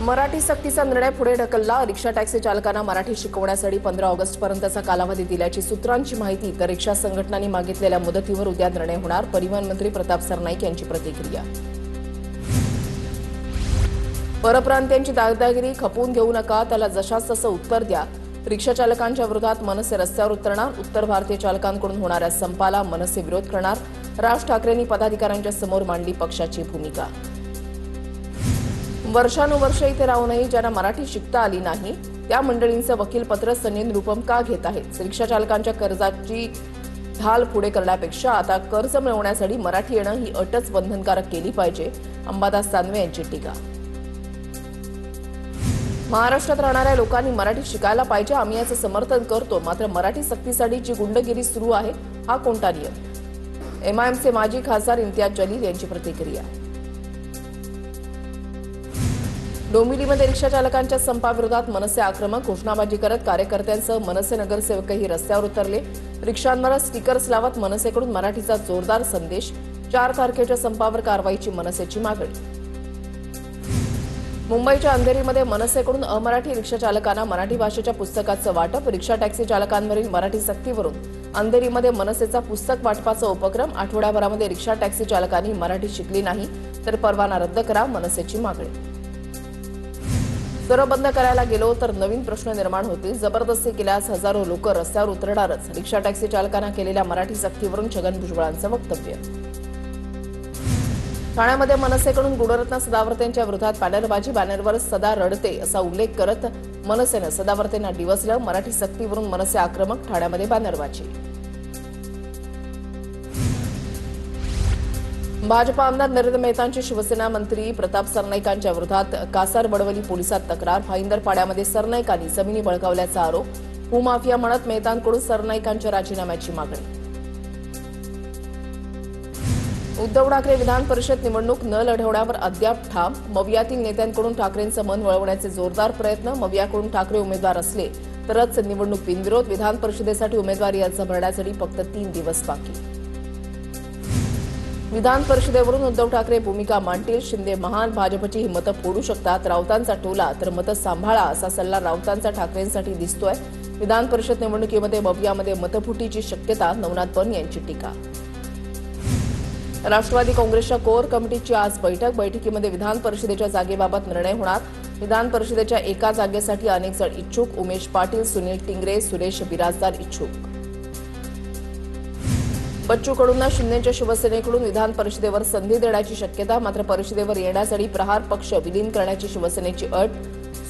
मराठी सक्तीचा निर्णय पुढे ढकलला। रिक्षा टॅक्सी चालकांना मराठी शिकवण्यासाठी 15 ऑगस्टपर्यंतचा कालावधी दिल्याची सूत्रांची माहिती। तर रिक्षा संघटनांनी मागितलेल्या मुदतीवर उद्या निर्णय होणार। परिवहन मंत्री प्रताप सरनाईक यांची प्रतिक्रिया। परप्रांतीयांची दादागिरी खपवून घेऊ नका, त्याला जशास तसं उत्तर द्या। रिक्षा चालकांच्या विरोधात मनसे रस्त्यावर उतरणार। उत्तर भारतीय चालकांकडून होणाऱ्या संपाला मनसे विरोध करणार। राज ठाकरेंनी पदाधिकाऱ्यांच्या समोर मांडली पक्षाची भूमिका। वर्षानुवर्ष इथे राहूनही ज्यांना मराठी शिकता आली नाही त्या मंडळींचं वकीलपत्र सनी निरुपम का घेत आहेत? रिक्षा चालकांच्या कर्जाची ढाल पुढे करण्यापेक्षा आता कर्ज मिळवण्यासाठी मराठी येणं ही अटच बंधनकारक केली पाहिजे। अंबादास दानवे यांची टीका। महाराष्ट्रात राहणाऱ्या लोकांनी मराठी शिकायला पाहिजे, आम्ही याचं समर्थन करतो। मात्र मराठी सक्तीसाठी जी गुंडगिरी सुरू आहे हा कोणता नियम? एमआयएमचे माजी खासदार इम्तियाज जलील यांची प्रतिक्रिया। डोंबिवलीमध्ये रिक्षा चालकांच्या संपाविरोधात मनसे आक्रमक घोषणाबाजी करत कार्यकर्त्यांसह मनसे नगरसेवकही रस्त्यावर उतरले। रिक्षांवर स्टिकर्स लावत मनसेकडून मराठीचा जोरदार संदेश। 4 तारखेच्या संपावर कारवाईची मनसेची मागणी। मुंबईच्या अंधेरीमध्ये मनसेकडून अमराठी रिक्षा चालकांना मराठी भाषेच्या पुस्तकाचं वाटप। रिक्षा टॅक्सी चालकांवरील मराठी सक्तीवरून अंधेरीमध्ये मनसेचा पुस्तक वाटपाचा उपक्रम। आठवड्याभरामध्ये रिक्षा टॅक्सी चालकांनी मराठी शिकली नाही तर परवाना रद्द करा, मनसेची मागणी। सर्व बंद करायला गेलो तर नवीन प्रश्न निर्माण होतील। जबरदस्ती केल्यास हजारो लोक रस्त्यावर उतरणारच। रिक्षा टॅक्सी चालकांना केलेल्या मराठी सक्तीवरून छगन भुजबळांचं वक्तव्य। ठाण्यामध्ये मनसेकडून गुणरत्न सदावर्ते यांच्या विरोधात बॅनरबाजी। बॅनरवर सदा रडते असा उल्लेख करत मनसेनं सदावर्तेंना डिवचलं। मराठी सक्तीवरून मनसे आक्रमक, ठाण्यामध्ये बॅनरबाजी। भाजपा आमदार नरेंद्र मेहतांची शिवसेना मंत्री प्रताप सरनाईकांच्या विरोधात कासारवडवली पोलिसात तक्रार। भाईंदर पाड्यामध्ये सरनाईकांनी जमिनी बळकावल्याचा आरोप। भूमाफिया म्हणत मेहतांकडून सरनाईकांच्या राजीनाम्याची मागणी। उद्धव ठाकरे विधान परिषद निवडणूक न लढवण्यावर अद्याप ठाम। मवियातील नेत्यांकडून ठाकरेंचं मन वळवण्याचे जोरदार प्रयत्न। मवियाकडून ठाकरे उमेदवार असले तरच निवडणूक बिनविरोध। विधान परिषदेसाठी उमेदवारी अर्ज भरण्यासाठी फक्त 3 दिवस बाकी। विधान परिषदेवरून उद्धव ठाकरे भूमिका मांडतील। शिंदे महान, भाजपची ही मतं फोडू शकतात। राऊतांचा टोला तर मतं सांभाळा असा सल्ला राऊतांचा ठाकरेंसाठी दिसतोय। विधान परिषद निवडणुकीमध्ये मवियामध्ये मतफुटीची शक्यता। नवनाथ बन यांची टीका। राष्ट्रवादी काँग्रेसच्या कोर कमिटीची आज बैठक। बैठकीमध्ये विधान परिषदेच्या जागेबाबत निर्णय होणार। विधान परिषदेच्या एका जागेसाठी अनेक जण इच्छुक। उमेश पाटील, सुनील टिंगरे, सुरेश बिराजदार इच्छुक। बच्चू कडूंना शिंदेच्या शिवसेनेकडून विधान परिषदेवर संधी देण्याची शक्यता। मात्र परिषदेवर येण्यासाठी प्रहार पक्ष विलीन करण्याची शिवसेनेची अट।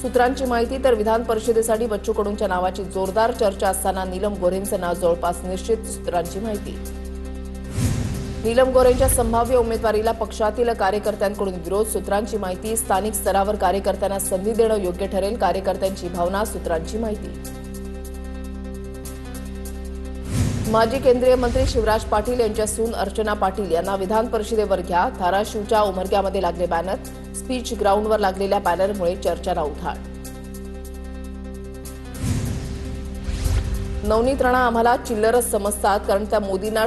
सूत्रांची माहिती। तर विधान परिषदेसाठी बच्चू कडूंच्या नावाची जोरदार चर्चा असताना नीलम गोऱ्हेंचं नाव जवळपास निश्चित। सूत्रांची माहिती। नीलम गोऱ्हेंच्या संभाव्य उमेदवारीला पक्षातील कार्यकर्त्यांकडून विरोध। सूत्रांची माहिती। स्थानिक स्तरावर कार्यकर्त्यांना संधी देणं योग्य ठरेल, कार्यकर्त्यांची भावना। सूत्रांची माहिती। माजी केंद्रीय मंत्री शिवराज पाटील यांच्या सून अर्चना पाटील यांना विधान परिषदेवर घ्या। धाराशिवच्या उमरग्यामध्ये लागले बॅनर। स्पीच ग्राउंडवर लागलेल्या बॅनरमुळे चर्चाला उधाण। नवनीत राणा आम्हाला चिल्लरच समजतात, कारण त्या मोदींना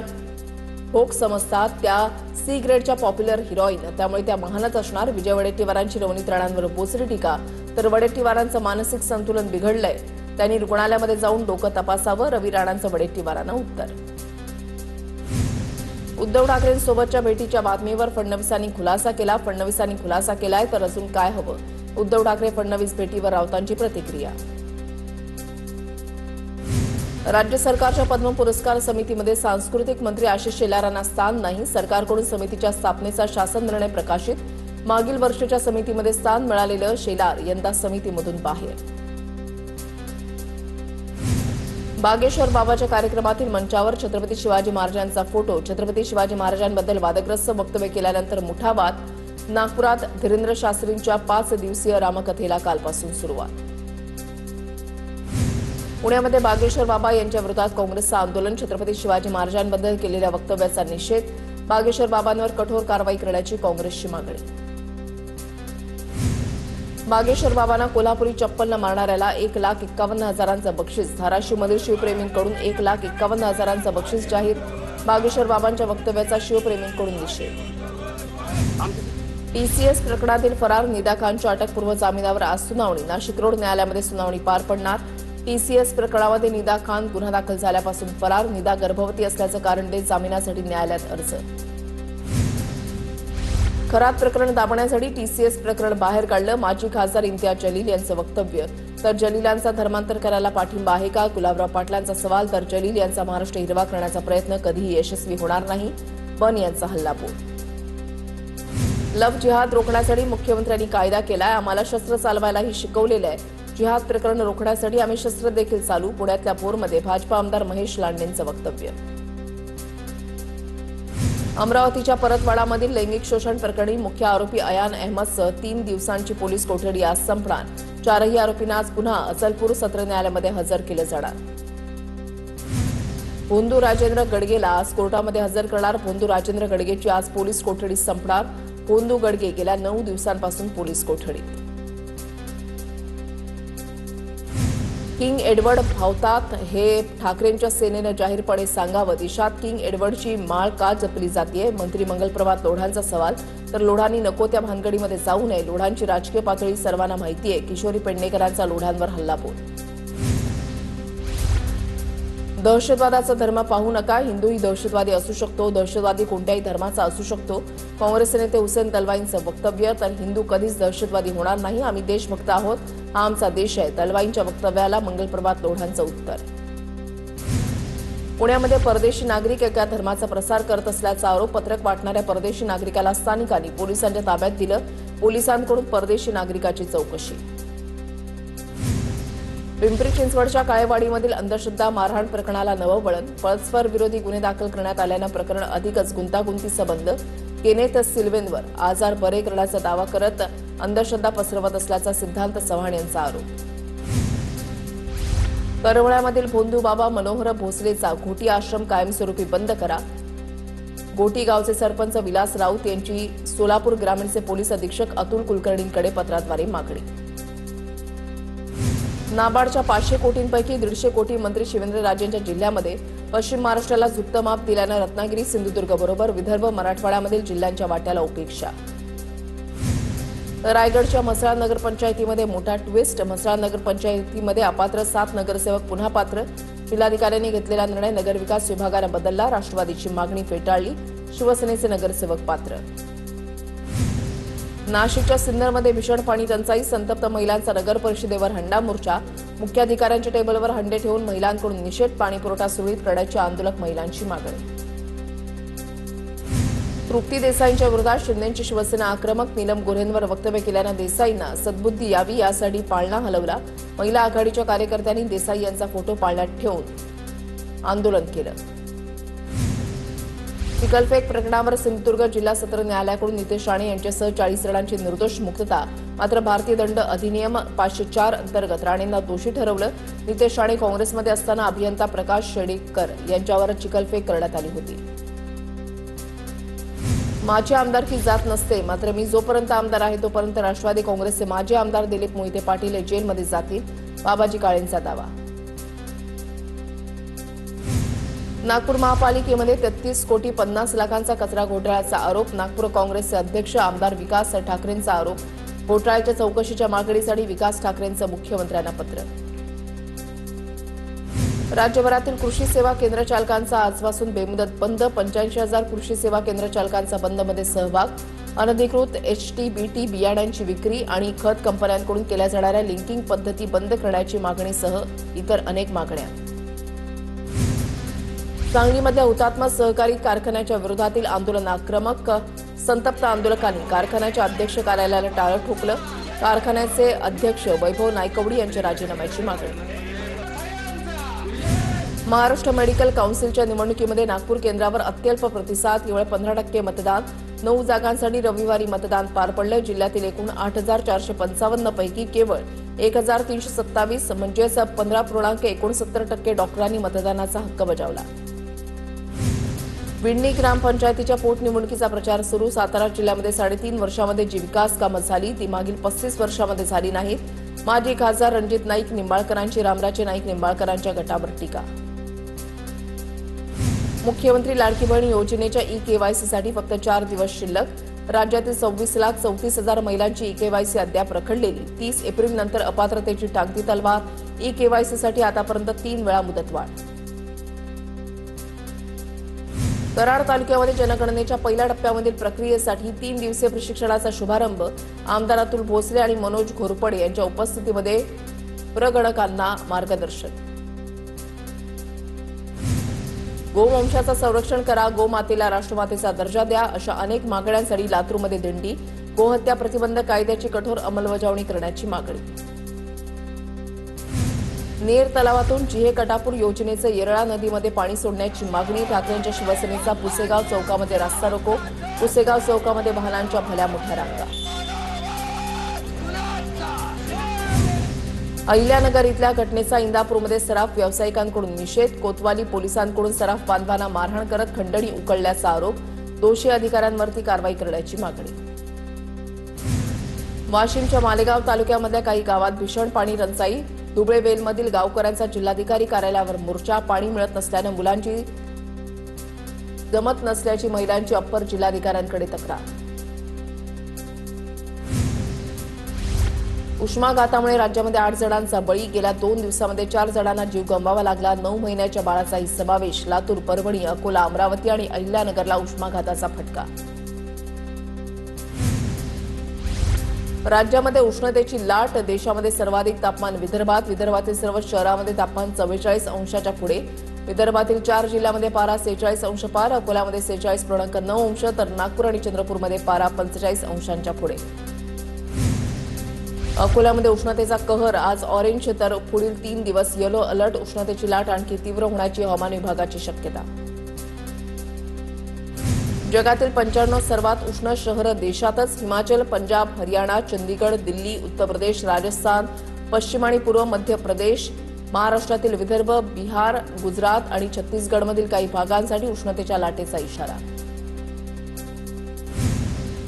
ठोक समजतात। त्या सी ग्रेडच्या पॉप्युलर हिरोईन, त्यामुळे त्या महानच असणार। विजय वडेट्टीवारांची नवनीत राणांवर बोचरी टीका। तर वडेट्टीवारांचं मानसिक संतुलन बिघडलंय, त्यांनी रुग्णालयामध्ये जाऊन डोकं तपासावं। रवी राणांचं वडेट्टीवारांना उत्तर। उद्धव ठाकरेंसोबतच्या भेटीच्या बातमीवर फडणवीसांनी खुलासा केला। फडणवीसांनी खुलासा केलाय तर अजून काय हवं? उद्धव ठाकरे फडणवीस भेटीवर राऊतांची प्रतिक्रिया। राज्य सरकारच्या पद्म पुरस्कार समितीमध्ये सांस्कृतिक मंत्री आशिष शेलारांना स्थान नाही। सरकारकडून समितीच्या स्थापनेचा शासन निर्णय प्रकाशित। मागील वर्षीच्या समितीमध्ये स्थान मिळालेलं शेलार यंदा समितीमधून बाहेर। बागेश्वर बाबाच्या कार्यक्रमातील मंचावर छत्रपती शिवाजी महाराजांचा फोटो। छत्रपती शिवाजी महाराजांबद्दल वादग्रस्त वक्तव्य केल्यानंतर मोठा वाद। नागपुरात धीरेंद्र शास्त्रींच्या 5 दिवसीय रामकथेला कालपासून सुरुवात। पुण्यामध्ये बागेश्वर बाबा यांच्या विरोधात काँग्रेसचं आंदोलन। छत्रपती शिवाजी महाराजांबद्दल केलेल्या वक्तव्याचा निषेध। बागेश्वर बाबांवर कठोर कारवाई करण्याची काँग्रेसची मागणी। बागेश्वर बाबांना कोल्हापुरी चप्पल न मारणाऱ्याला 1,51,000चं बक्षीस। धाराशिवमधील शिवप्रेमींकडून 1,51,000चं बक्षीस जाहीर। बागेश्वर बाबांच्या वक्तव्याचा शिवप्रेमींकडून निषेध। टीसीएस प्रकरणातील फरार निदा खानच्या अटकपूर्व जामिनावर आज सुनावणी. नाशिक रोड न्यायालयामध्ये सुनावणी पार पडणार. टीसीएस प्रकरणामध्ये निदा खान गुन्हा दाखल झाल्यापासून फरार. निदा गर्भवती असल्याचं कारण देत जामिनासाठी न्यायालयात अर्ज. खरात प्रकरण दाबण्यासाठी टीसीएस प्रकरण बाहेर काढलं. माजी खासदार इम्तियाज जलील यांचं वक्तव्य. तर जलीलांचा धर्मांतर करायला पाठिंबा आहे का? गुलाबराव पाटलांचा सवाल. तर जलील यांचा महाराष्ट्र हिरवा करण्याचा प्रयत्न कधीही यशस्वी होणार नाही. बन यांचा हल्लाबोल. लव्ह जिहाद रोखण्यासाठी मुख्यमंत्र्यांनी कायदा केलाय. आम्हाला शस्त्र चालवायलाही शिकवलेलं आहे. जिहाद प्रकरण रोखण्यासाठी आम्ही शस्त्र देखील चालू. पुण्यातल्या भोरमध्ये भाजपा आमदार महेश लांडेंचं वक्तव्य. अमरावतीच्या परतवाडामधील लैंगिक शोषण प्रकरणी मुख्य आरोपी अयान अहमदसह 3 दिवसांची पोलीस कोठडी आज संपणार. 4ही आरोपींना आज पुन्हा अचलपूर सत्र न्यायालयामध्ये हजर केलं जाणार. भोंदू राजेंद्र गडगेला आज कोर्टामध्ये हजर करणार. भोंदू राजेंद्र गडगेची आज पोलीस कोठडी संपणार. भोंदू गडगे गेल्या 9 दिवसांपासून पोलीस कोठडीत. किंग एडवर्ड भावतात हे ठाकरेंच्या सेनेनं जाहीरपणे सांगावं. देशात किंग एडवर्डची माळ का जपली जातेय? मंत्री मंगलप्रभात लोढांचा सवाल. तर लोढांनी नको त्या भानगडीमध्ये जाऊ नये. लोढांची राजकीय पातळी सर्वांना माहितीये. किशोरी पेडणेकरांचा लोढांवर हल्लाबोल. दहशतवादाचा धर्म पाहू नका. हिंदूही दहशतवादी असू शकतो. दहशतवादी कोणत्याही धर्माचा असू शकतो. काँग्रेस नेते हुसेन दलवाईंचं वक्तव्य. तर हिंदू कधीच दहशतवादी होणार नाही. आम्ही देशभक्त आहोत. हा आमचा देश आहे. दलवाईंच्या वक्तव्याला मंगलप्रभात लोढांचं उत्तर. पुण्यामध्ये परदेशी नागरिक एका धर्माचा प्रसार करत असल्याचा आरोप. पत्रक वाटणाऱ्या परदेशी नागरिकाला स्थानिकांनी पोलिसांच्या ताब्यात दिलं. पोलिसांकडून परदेशी नागरिकाची चौकशी. पिंपरी चिंचवडच्या काळेवाडीमधील अंधश्रद्धा मारहाण प्रकरणाला नवं वळण. परस्पर विरोधी गुन्हे दाखल करण्यात आल्यानं प्रकरण अधिकच गुंतागुंतीचं बनलं. केनेथ सिल्वेनवर आजार बरे करण्याचा दावा करत अंधश्रद्धा पसरवत असल्याचा सिद्धांत चव्हाण यांचा आरोप. करवळ्यामधील भोंदू बाबा मनोहर भोसलेचा घोटी आश्रम कायमस्वरूपी बंद करा. घोटी गावचे सरपंच विलास राऊत यांची सोलापूर ग्रामीणचे पोलीस अधीक्षक अतुल कुलकर्णींकडे पत्राद्वारे मागणी. नाबार्डच्या 500 कोटींपैकी 150 कोटी मंत्री शिवेंद्रराजेंच्या जिल्ह्यामध्ये. पश्चिम महाराष्ट्राला झुकतं माप दिल्यानं रत्नागिरी सिंधुदुर्ग बरोबर विदर्भ मराठवाड्यामधील जिल्ह्यांच्या वाट्याला उपेक्षा. रायगडच्या म्हसळा नगरपंचायतीमध्ये मोठा ट्विस्ट. म्हसळा नगरपंचायतीमध्ये अपात्र 7 नगरसेवक पुन्हा पात्र. जिल्हाधिकाऱ्यांनी घेतलेला निर्णय नगरविकास विभागानं बदलला. राष्ट्रवादीची मागणी फेटाळली. शिवसेनेचे नगरसेवक पात्र. नाशिकच्या सिन्नरमध्ये भीषण पाणी टंचाई. संतप्त महिलांचा नगर परिषदेवर हंडा मोर्चा. मुख्याधिकाऱ्यांच्या टेबलवर हंडे ठेवून महिलांकडून निषेध. पाणीपुरवठा सुरळीत करण्याची आंदोलक महिलांची मागणी. तृप्ती देसाईंच्या विरोधात शिंदेची शिवसेना आक्रमक. नीलम गोऱ्हेंवर वक्तव्य केल्यानं देसाईंना सद्बुद्धी यावी यासाठी पाळणा हलवला. महिला आघाडीच्या कार्यकर्त्यांनी देसाई यांचा फोटो पाळण्यात ठेवून आंदोलन केलं. चिखलफेक प्रकरणावर सिंधुदुर्ग जिल्हा सत्र न्यायालयाकडून नितेश राणे यांच्यासह 40 जणांची निर्दोष मुक्तता. मात्र भारतीय दंड अधिनियम 504 अंतर्गत राणेंना दोषी ठरवलं. नितेश राणे काँग्रेसमध्ये असताना अभियंता प्रकाश शेडेकर यांच्यावर चिखलफेक करण्यात आली होती. माझी आमदारकी जात नसते. मात्र मी जोपर्यंत आमदार आहे तोपर्यंत राष्ट्रवादी काँग्रेसचे माजी आमदार दिलीप मोहिते पाटील हे जेलमध्ये जातील. बाबाजी काळेंचा दावा. नागपूर महापालिकेमध्ये 33 कोटी 50 लाखांचा कचरा घोटाळ्याचा आरोप. नागपूर काँग्रेसचे अध्यक्ष आमदार विकास ठाकरेंचा आरोप. घोटाळ्याच्या चौकशीच्या मागणीसाठी विकास ठाकरेंचं मुख्यमंत्र्यांना पत्र. राज्यभरातील कृषी सेवा केंद्र चालकांचा आजपासून बेमुदत बंद. 85,000 कृषी सेवा केंद्र चालकांचा बंदमध्ये सहभाग. अनधिकृत HT-BT बियाण्यांची विक्री आणि खत कंपन्यांकडून केल्या जाणाऱ्या लिंकिंग पद्धती बंद करण्याची मागणीसह इतर अनेक मागण्या. सांगलीमधल्या हुतात्मा सहकारी कारखान्याच्या विरोधातील आंदोलन आक्रमक. संतप्त आंदोलकांनी कारखान्याच्या अध्यक्ष कार्यालयाला टाळं ठोकलं. कारखान्याचे अध्यक्ष वैभव नायकवडी यांच्या राजीनाम्याची मागणी. महाराष्ट्र मेडिकल काउन्सिलच्या निवडणुकीमध्ये नागपूर केंद्रावर अत्यल्प प्रतिसाद. केवळ 15% मतदान. 9 जागांसाठी रविवारी मतदान पार पडलं. जिल्ह्यातील एकूण 8,455 पैकी केवळ 1,327 म्हणजेच 15.69% डॉक्टरांनी मतदानाचा हक्क बजावला. विंडी ग्रामपंचायतीच्या पोटनिवडणुकीचा प्रचार सुरू. सातारा जिल्ह्यामध्ये 3.5 वर्षामध्ये जी विकास कामं झाली ती मागील 35 वर्षामध्ये झाली नाहीत. माजी खासदार रणजित नाईक निंबाळकरांची रामराजे नाईक निंबाळकरांच्या गटावर टीका. मुख्यमंत्री लाडकी बहीण योजनेच्या ई-KYCसाठी फक्त 4 दिवस शिल्लक. राज्यातील 26,34,000 महिलांची ई-केवायसी अद्याप रखडलेली. 30 एप्रिल नंतर अपात्रतेची टांगती तलवार. ई-केवायसीसाठी आतापर्यंत 3 वेळा मुदतवाढ. कराड तालुक्यामध्ये जनगणनेच्या पहिल्या टप्प्यामधील प्रक्रियेसाठी 3 दिवसीय प्रशिक्षणाचा शुभारंभ. आमदार अतुल भोसले आणि मनोज घोरपडे यांच्या उपस्थितीमध्ये प्रगणकांना मार्गदर्शन. गोवंशाचं संरक्षण करा, गोमातेला राष्ट्रमातेचा दर्जा द्या, अशा अनेक मागण्यांसाठी लातूरमध्ये दिंडी. गोहत्या प्रतिबंधक कायद्याची कठोर अंमलबजावणी करण्याची मागणी. नेर तलावातून जिहे कटापूर योजनेचं येरळा नदीमध्ये पाणी सोडण्याची मागणी. ठाकरेंच्या शिवसेनेचा पुसेगाव चौकामध्ये रास्ता रोको. पुसेगाव चौकामध्ये वाहनांच्या भल्या मोठ्या रांगा. अहिल्यानगर इथल्या घटनेचा इंदापूरमध्ये सराफ व्यावसायिकांकडून निषेध. कोतवाली पोलिसांकडून सराफ बांधवांना मारहाण करत खंडणी उकळल्याचा आरोप. दोषी अधिकाऱ्यांवरती कारवाई करण्याची मागणी. वाशिमच्या मालेगाव तालुक्यामधल्या काही गावात भीषण पाणी टंचाई. दुबळेवेलमधील गावकऱ्यांचा जिल्हाधिकारी कार्यालयावर मोर्चा. पाणी मिळत नसल्यानं मुलांची जमत नसल्याची महिलांची अप्पर जिल्हाधिकाऱ्यांकडे तक्रार. उष्माघातामुळे राज्यामध्ये 8 जणांचा बळी. गेल्या 2 दिवसांमध्ये 4 जणांना जीव गमवावा लागला. 9 महिन्याच्या बाळाचाही समावेश. लातूर, परभणी, अकोला, अमरावती आणि अहिल्यानगरला उष्माघाताचा फटका. राज्यामध्ये उष्णतेची लाट. देशामध्ये सर्वाधिक तापमान विदर्भात. विदर्भातील सर्व शहरांमध्ये तापमान 44 अंशाच्या पुढे. विदर्भातील 4 जिल्ह्यांमध्ये पारा 46 अंश पार. अकोल्यामध्ये 46.9 अंश तर नागपूर आणि चंद्रपूरमध्ये पारा 45 अंशांच्या पुढे. अकोल्यामध्ये उष्णतेचा कहर. आज ऑरेंज तर पुढील 3 दिवस येलो अलर्ट. उष्णतेची लाट आणखी तीव्र होण्याची हवामान विभागाची शक्यता. जगातील 95 सर्वात उष्ण शहरं देशातच. हिमाचल, पंजाब, हरियाणा, चंदीगड, दिल्ली, उत्तर प्रदेश, राजस्थान, पश्चिम आणि पूर्व मध्य प्रदेश, महाराष्ट्रातील विदर्भ, बिहार, गुजरात आणि छत्तीसगडमधील काही भागांसाठी उष्णतेच्या लाटेचा इशारा.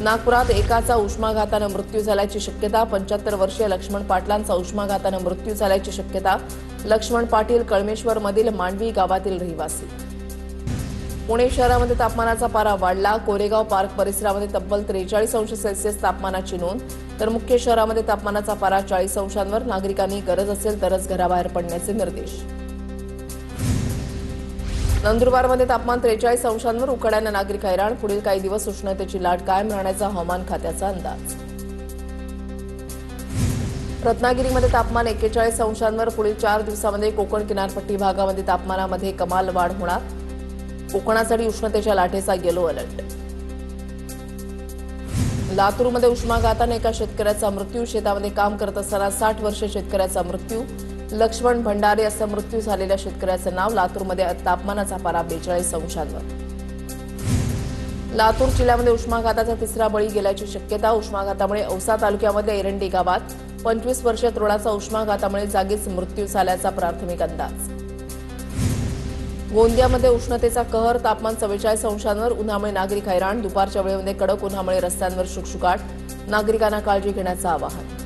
नागपुरात एकाचा उष्माघातानं मृत्यू झाल्याची शक्यता. 75 वर्षीय लक्ष्मण पाटलांचा उष्माघातानं मृत्यू झाल्याची शक्यता. लक्ष्मण पाटील कळमेश्वरमधील मांडवी गावातील रहिवासी. पुणे शहरामध्ये तापमानाचा पारा वाढला. कोरेगाव पार्क परिसरामध्ये तब्बल 43 अंश सेल्सिअस तापमानाची नोंद. तर मुख्य शहरामध्ये तापमानाचा पारा 40 अंशांवर. नागरिकांनी गरज असेल तरच घराबाहेर पडण्याचे निर्देश. नंदुरबारमध्ये तापमान 43 अंशांवर. उकाड्यानं नागरिक हैराण. पुढील काही दिवस उष्णतेची लाट कायम राहण्याचा हवामान खात्याचा अंदाज. रत्नागिरीमध्ये तापमान 41 अंशांवर. पुढील 4 दिवसांमध्ये कोकण किनारपट्टी भागामध्ये तापमानामध्ये कमाल वाढ होणार. कोकणासाठी उष्णतेच्या लाटेचा येलो अलर्ट. लातूरमध्ये उष्माघाताने एका शेतकऱ्याचा मृत्यू. शेतामध्ये काम करत असताना 60 वर्षीय शेतकऱ्याचा मृत्यू. लक्ष्मण भंडारे असं मृत्यू झालेल्या शेतकऱ्याचं नाव. लातूरमध्ये तापमानाचा पारा 42 अंशांवर. लातूर जिल्ह्यामध्ये उष्माघाताचा 3रा बळी गेल्याची शक्यता. उष्माघातामुळे औसा तालुक्यामध्ये एरंडी गावात 25 वर्षीय तरुणाचा उष्माघातामुळे जागीच मृत्यू झाल्याचा प्राथमिक अंदाज. गोंदियामध्ये उष्णतेचा कहर. तापमान 44 अंशांवर. उन्हामुळे नागरिक हैराण. दुपारच्या वेळेमध्ये कडक उन्हामुळे रस्त्यांवर शुकशुकाट. नागरिकांना काळजी घेण्याचं आवाहन.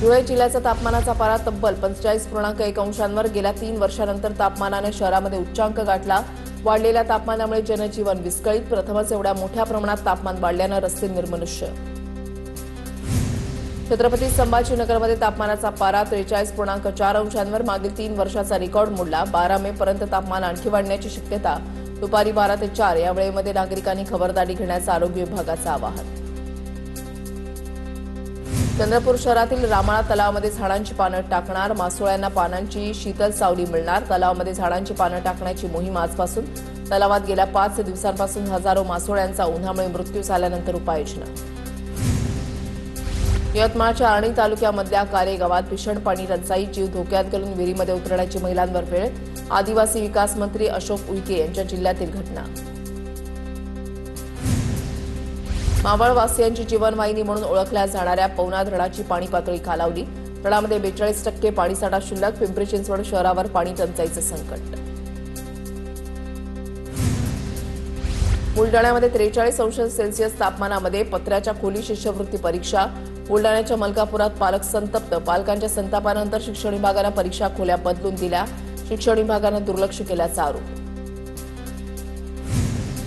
धुळे जिल्ह्याचा तापमानाचा पारा तब्बल 45.1 अंशांवर. गेल्या 3 वर्षांनंतर तापमानाने शहरामध्ये उच्चांक गाठला. वाढलेल्या तापमानामुळे जनजीवन विस्कळीत. प्रथमच एवढ्या मोठ्या प्रमाणात तापमान वाढल्यानं रस्ते निर्मनुष्य. छत्रपती संभाजीनगरमध्ये तापमानाचा पारा 43.4 अंशांवर. मागील 3 वर्षाचा रेकॉर्ड मोडला. 12 मे पर्यंत तापमान आणखी वाढण्याची शक्यता. दुपारी 12 ते 4 या वेळेमध्ये नागरिकांनी खबरदारी घेण्याचं आरोग्य विभागाचं आवाहन. चंद्रपूर शहरातील रामाळा तलावामध्ये झाडांची पानं टाकणार. मासोळ्यांना पानांची शीतल सावली मिळणार. तलावामध्ये झाडांची पानं टाकण्याची मोहीम आजपासून. तलावात गेल्या 5 दिवसांपासून हजारो मासोळ्यांचा उन्हामुळे मृत्यू झाल्यानंतर उपाययोजना. यवतमाळच्या आर्णी तालुक्यामधल्या कारे गावात भीषण पाणी टंचाई. जीव धोक्यात घालून विहिरीमध्ये उतरण्याची महिलांवर वेळ. आदिवासी विकास मंत्री अशोक उईके यांच्या जिल्ह्यातील घटना. मावळवासियांची जीवनवाहिनी म्हणून ओळखल्या जाणाऱ्या पवना धरणाची पाणी पातळी खालावली. धरणामध्ये 42% पाणीसाठा शिल्लक. पिंपरी चिंचवड शहरावर पाणी टंचाईचं संकट. बुलडाण्यामध्ये 43 अंश सेल्सिअस तापमानामध्ये पत्र्याच्या खोली शिष्यवृत्ती परीक्षा. बुलडाण्याच्या मलकापुरात पालक संतप्त. पालकांच्या संतापानंतर शिक्षण विभागानं परीक्षा खोल्या बदलून दिल्या. शिक्षण विभागानं दुर्लक्ष केल्याचा आरोप.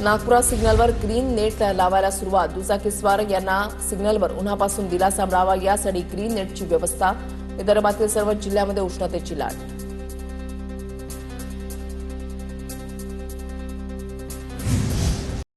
नागपुरात सिग्नलवर ग्रीन नेट लावायला सुरुवात. दुचाकीस्वार यांना सिग्नलवर उन्हापासून दिलासा मिळावा यासाठी ग्रीन नेटची व्यवस्था. विदर्भातील सर्व जिल्ह्यामध्ये उष्णतेची लाट.